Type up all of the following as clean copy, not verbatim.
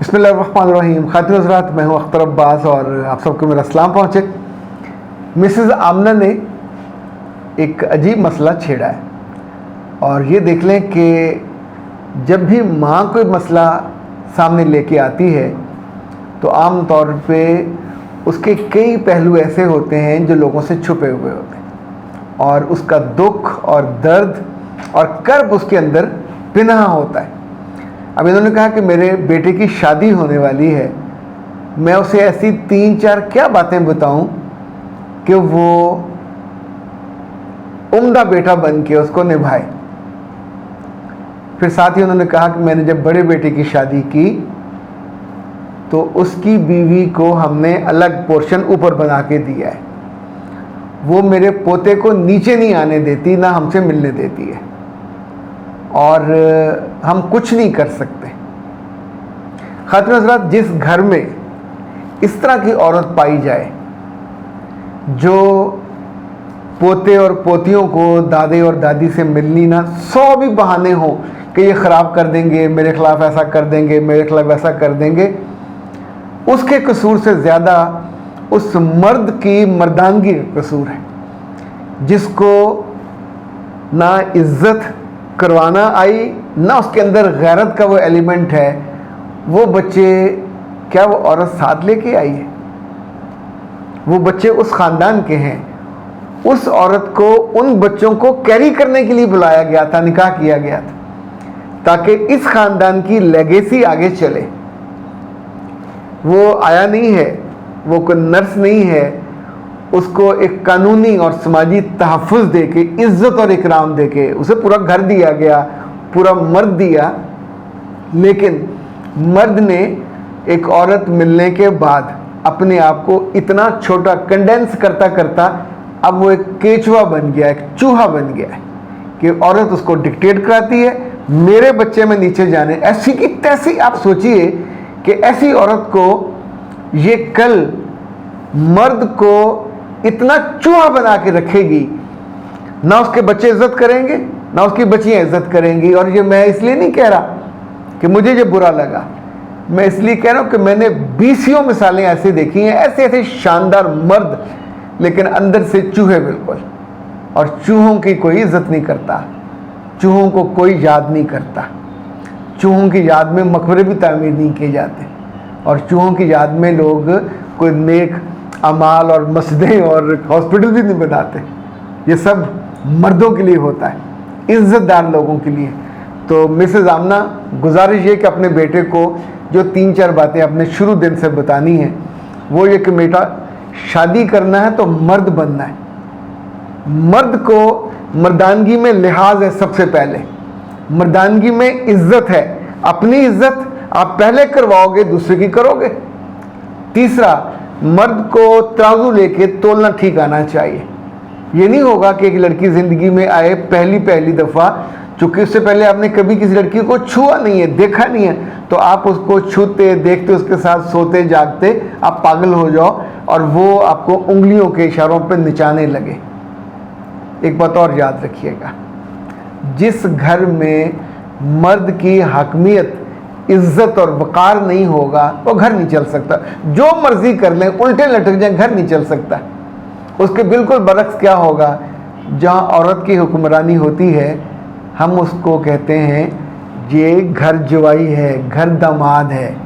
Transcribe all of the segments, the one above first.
बिस्मिल्लाहिर्रहमानिर्रहीम। खातिन हज़रात, मैं हूँ अख्तर अब्बास और आप सबको मेरा सलाम पहुँचे। मिसेज़ आमना ने एक अजीब मसला छेड़ा है और ये देख लें कि जब भी माँ कोई मसला सामने लेके आती है तो आम तौर पे उसके कई पहलू ऐसे होते हैं जो लोगों से छुपे हुए होते हैं और उसका दुख और दर्द और कर्ब उसके अंदर पिनहा होता है। अब इन्होंने कहा कि मेरे बेटे की शादी होने वाली है, मैं उसे ऐसी 3-4 क्या बातें बताऊं कि वो उम्दा बेटा बन के उसको निभाए। फिर साथ ही उन्होंने कहा कि मैंने जब बड़े बेटे की शादी की तो उसकी बीवी को हमने अलग पोर्शन ऊपर बना के दिया है। वो मेरे पोते को नीचे नहीं आने देती, ना हमसे मिलने देती है और हम कुछ नहीं कर सकते। खातिन हज़रात, जिस घर में इस तरह की औरत पाई जाए जो पोते और पोतियों को दादे और दादी से मिलनी ना 100 भी बहाने हों कि ये ख़राब कर देंगे, मेरे ख़िलाफ़ ऐसा कर देंगे, मेरे ख़िलाफ़ वैसा कर देंगे, उसके कसूर से ज़्यादा उस मर्द की मर्दानगी का कसूर है जिसको ना इज़्ज़त करवाना आई, ना उसके अंदर गैरत का वो एलिमेंट है। वो बच्चे क्या वो औरत साथ लेके आई है? वो बच्चे उस ख़ानदान के हैं। उस औरत को उन बच्चों को कैरी करने के लिए बुलाया गया था, निकाह किया गया था ताकि इस ख़ानदान की लेगेसी आगे चले। वो आया नहीं है, वो कोई नर्स नहीं है, उसको एक कानूनी और समाजी तहफ़्फ़ुज़ दे के, इज़्ज़त और इकराम दे के उसे पूरा घर दिया गया, पूरा मर्द दिया। लेकिन मर्द ने एक औरत मिलने के बाद अपने आप को इतना छोटा कंडेंस करता करता अब वो एक केचुआ बन गया, एक चूहा बन गया है कि औरत उसको डिक्टेट कराती है, मेरे बच्चे में नीचे जाने। ऐसी की तैसी आप सोचिए कि ऐसी औरत को ये कल मर्द को इतना चूहा बना के रखेगी, ना उसके बच्चे इज्जत करेंगे ना उसकी बच्चियां इज्जत करेंगी। और ये मैं इसलिए नहीं कह रहा कि मुझे ये बुरा लगा, मैं इसलिए कह रहा हूँ कि मैंने 20 मिसालें ऐसे देखी हैं, ऐसे ऐसे शानदार मर्द लेकिन अंदर से चूहे बिल्कुल। और चूहों की कोई इज्जत नहीं करता, चूहों को कोई याद नहीं करता, चूहों की याद में मकबरे भी तामीर नहीं किए जाते और चूहों की याद में लोग कोई नेक अमाल और मस्जिदें और हॉस्पिटल भी नहीं बनाते। ये सब मर्दों के लिए होता है, इज़्ज़तदार लोगों के लिए। तो मिसेज़ आमना, गुजारिश ये कि अपने बेटे को जो 3-4 बातें अपने शुरू दिन से बतानी हैं वो ये कि बेटा, शादी करना है तो मर्द बनना है। मर्द को मर्दानगी में लिहाज है, सबसे पहले मर्दानगी में इज़्ज़त है। अपनी इज़्ज़त आप पहले करवाओगे, दूसरे की करोगे। तीसरा, मर्द को तराजू लेके तोलना ठीक आना चाहिए। ये नहीं होगा कि एक लड़की ज़िंदगी में आए पहली दफ़ा, चूँकि उससे पहले आपने कभी किसी लड़की को छुआ नहीं है, देखा नहीं है, तो आप उसको छूते देखते उसके साथ सोते जागते आप पागल हो जाओ और वो आपको उंगलियों के इशारों पर निचाने लगे। एक बात और याद रखिएगा, जिस घर में मर्द की हकमियत, इज्जत और वक़ार नहीं होगा वो घर नहीं चल सकता। जो मर्जी कर लें, उल्टे लटक जाए, घर नहीं चल सकता। उसके बिल्कुल बरक्स क्या होगा, जहाँ औरत की हुक्मरानी होती है हम उसको कहते हैं ये घर जवाई है, घर दामाद है,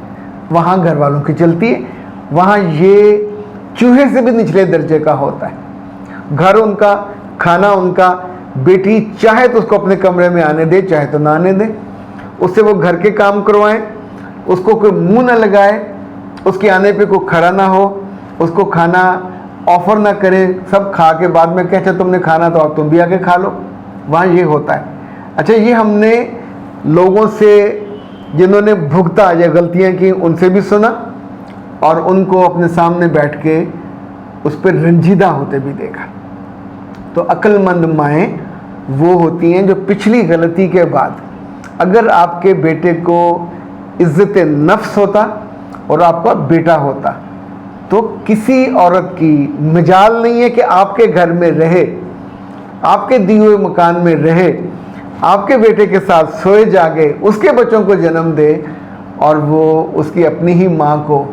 वहाँ घर वालों की चलती है। वहाँ ये चूहे से भी निचले दर्जे का होता है। घर उनका, खाना उनका। बेटी चाहे तो उसको अपने कमरे में आने दे, चाहे तो ना आने दे, उससे वो घर के काम करवाएं, उसको कोई मुंह ना लगाए, उसके आने पे कोई खड़ा ना हो, उसको खाना ऑफ़र ना करे, सब खा के बाद में कहते तुमने खाना तो अब तुम भी आके खा लो। वहाँ ये होता है। अच्छा, ये हमने लोगों से जिन्होंने भुगता या गलतियाँ की उनसे भी सुना और उनको अपने सामने बैठ के उस पर रंजीदा होते भी देखा। तो अक्लमंद माएँ वो होती हैं जो पिछली गलती के बाद, अगर आपके बेटे को इज़्ज़त नफ्स होता और आपका बेटा होता तो किसी औरत की मजाल नहीं है कि आपके घर में रहे, आपके दिए हुए मकान में रहे, आपके बेटे के साथ सोए जागे, उसके बच्चों को जन्म दे और वो उसकी अपनी ही माँ को।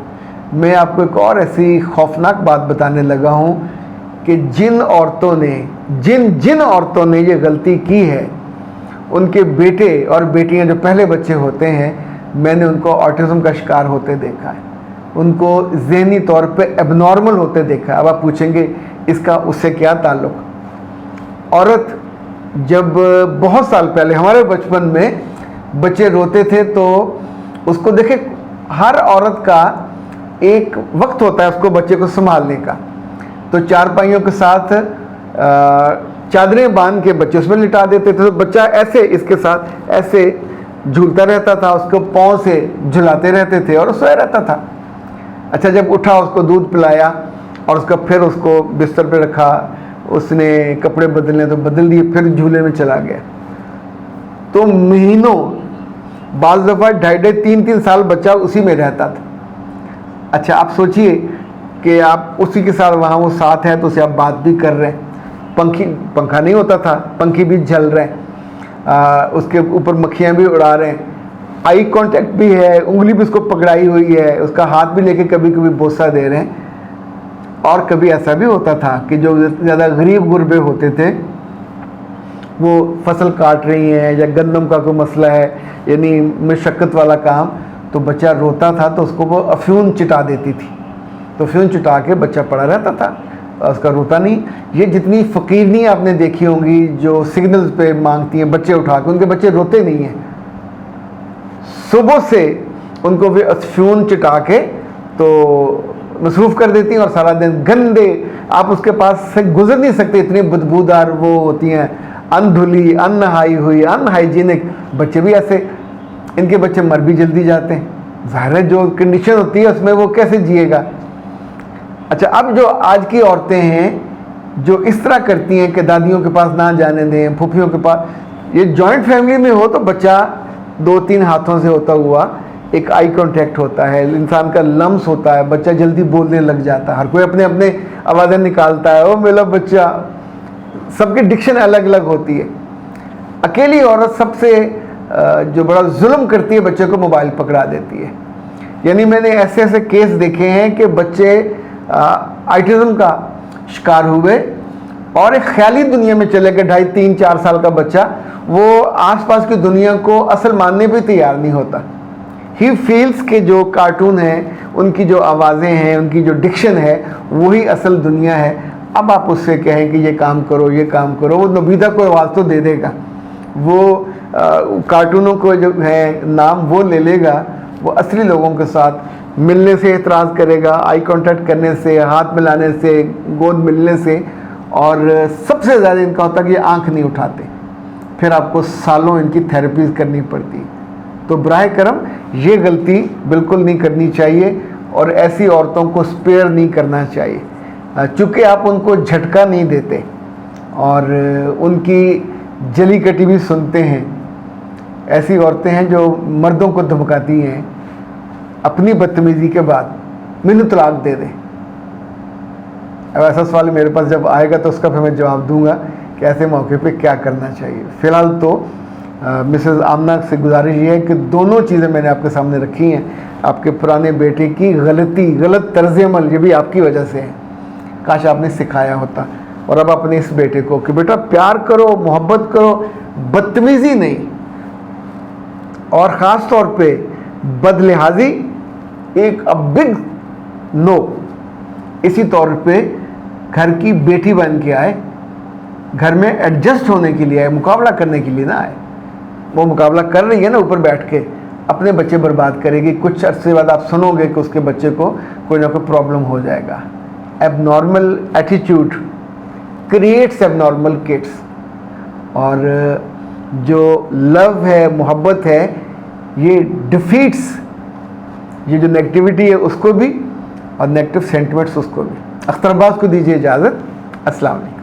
मैं आपको एक और ऐसी खौफनाक बात बताने लगा हूँ कि जिन औरतों ने ये गलती की है, उनके बेटे और बेटियां जो पहले बच्चे होते हैं, मैंने उनको ऑटिज्म का शिकार होते देखा है, उनको ज़हनी तौर पे एबनॉर्मल होते देखा है। अब आप पूछेंगे इसका उससे क्या ताल्लुक़? औरत जब बहुत साल पहले हमारे बचपन में बच्चे रोते थे तो उसको देखे, हर औरत का एक वक्त होता है उसको बच्चे को संभालने का, तो चारपाइयों के साथ चादरें बांध के बच्चे उसमें लिटा देते थे, तो बच्चा ऐसे इसके साथ ऐसे झूलता रहता था, उसको पाँव से झुलाते रहते थे और सोया रहता था। अच्छा, जब उठा उसको दूध पिलाया और उसका फिर उसको बिस्तर पे रखा, उसने कपड़े बदलने तो बदल दिए, फिर झूले में चला गया। तो महीनों, बाज़ दफ़ा 2.5-3 साल बच्चा उसी में रहता था। अच्छा, आप सोचिए कि आप उसी के साथ वहाँ वो साथ है तो उसे आप बात भी कर रहे हैं, पंखा नहीं होता था, पंखी भी झल रहे हैं, उसके ऊपर मक्खियाँ भी उड़ा रहे हैं, आई कांटेक्ट भी है, उंगली भी उसको पकड़ाई हुई है, उसका हाथ भी लेके कभी कभी बोसा दे रहे हैं। और कभी ऐसा भी होता था कि जो ज़्यादा गरीब गुरबे होते थे, वो फसल काट रही हैं या गंदम का कोई मसला है, यानी मशक्क़त वाला काम, तो बच्चा रोता था तो उसको वो अफ्यून चिटा देती थी, तो अफ्यून चिटा के बच्चा पड़ा रहता था, उसका रोता नहीं। ये जितनी फ़कीरनी आपने देखी होंगी जो सिग्नल्स पे मांगती हैं बच्चे उठा के, उनके बच्चे रोते नहीं हैं। सुबह से उनको भी अफ्यून चिटा के तो मसरूफ़ कर देती हैं और सारा दिन गंदे, आप उसके पास से गुजर नहीं सकते, इतनी बदबूदार वो होती हैं, अनधुली, अननहाई हुई, अनहाइजीनिक। बच्चे भी ऐसे, इनके बच्चे मर भी जल्दी जाते हैं। ज़ाहिर है जो कंडीशन होती है उसमें वो कैसे जिएगा। अच्छा, अब जो आज की औरतें हैं जो इस तरह करती हैं कि दादियों के पास ना जाने दें, फूफियों के पास, ये जॉइंट फैमिली में हो तो बच्चा 2-3 हाथों से होता हुआ, एक आई कांटेक्ट होता है, इंसान का लम्स होता है, बच्चा जल्दी बोलने लग जाता है, हर कोई अपने अपने आवाज़ें निकालता है, ओ मेरा बच्चा, सबकी डिक्शन अलग अलग होती है। अकेली औरत सबसे जो बड़ा जुल्म करती है, बच्चे को मोबाइल पकड़ा देती है। यानी मैंने ऐसे ऐसे केस देखे हैं कि बच्चे ऑटिज्म का शिकार हुए और एक ख्याली दुनिया में चले गए। 2.5-3-4 साल का बच्चा, वो आसपास की दुनिया को असल मानने पे तैयार नहीं होता। ही फील्स के जो कार्टून हैं, उनकी जो आवाज़ें हैं, उनकी जो डिक्शन है, वही असल दुनिया है। अब आप उससे कहें कि ये काम करो, ये काम करो, वो नबीदा को आवाज़ तो दे देगा, वो कार्टूनों को जो है नाम वो ले लेगा, वो असली लोगों के साथ मिलने से एतराज़ करेगा, आई कांटेक्ट करने से, हाथ मिलाने से, गोद मिलने से। और सबसे ज़्यादा इनका होता है कि ये आँख नहीं उठाते, फिर आपको सालों इनकी थेरेपीज़ करनी पड़ती है। तो बराए करम ये गलती बिल्कुल नहीं करनी चाहिए और ऐसी औरतों को स्पेयर नहीं करना चाहिए, चूँकि आप उनको झटका नहीं देते और उनकी जली कटी भी सुनते हैं। ऐसी औरतें हैं जो मर्दों को धमकाती हैं अपनी बदतमीज़ी के बाद, मैंने तलाक दे दे। अब ऐसा सवाल मेरे पास जब आएगा तो उसका फिर मैं जवाब दूंगा कि ऐसे मौके पे क्या करना चाहिए। फ़िलहाल तो मिसेज़ आमना से गुजारिश ये है कि दोनों चीज़ें मैंने आपके सामने रखी हैं। आपके पुराने बेटे की गलत तर्ज़ अमल, ये भी आपकी वजह से है, काश आपने सिखाया होता। और अब अपने इस बेटे को कि बेटा प्यार करो, मोहब्बत करो, बदतमीज़ी नहीं, और ख़ास तौर पे बदलिहाजी एक बिग नो। इसी तौर पे घर की बेटी बन के आए, घर में एडजस्ट होने के लिए आए, मुकाबला करने के लिए ना आए। वो मुकाबला कर रही है ना ऊपर बैठ के, अपने बच्चे बर्बाद करेगी। कुछ अर्से बाद आप सुनोगे कि उसके बच्चे को कोई ना कोई प्रॉब्लम हो जाएगा। Abnormal attitude creates abnormal kids. और जो लव है, मोहब्बत है, ये डिफीट्स ये जो नेगेटिविटी है उसको भी, और नेगेटिव सेंटिमेंट्स उसको भी। अख्तर अब्बास को दीजिए इजाज़त। अस्सलाम वालेकुम।